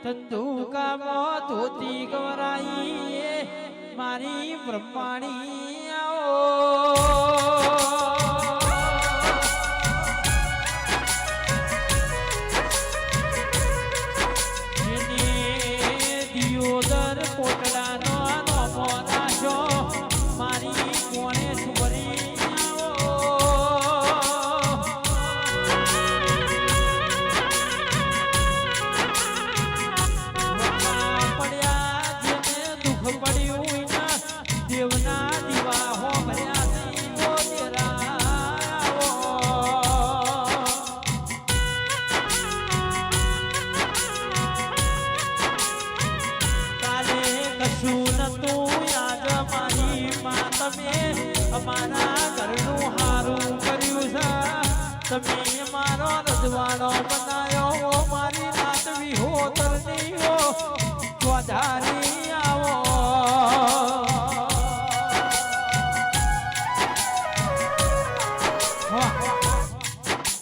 ધંધુકામાં ધોતી ગવરાઈ મારી બ્રહ્માણી આવો દિયોદર કોટડાનો નોમો નાશો મારી કોણે સુવરી દેવના દીવા હો ભર્યા દીવો તેરાવો કાલે કશું નતું યાદ મારી માં તમે અમારા ઘરનું હારું કર્યું છે તમે મારો રજવાડો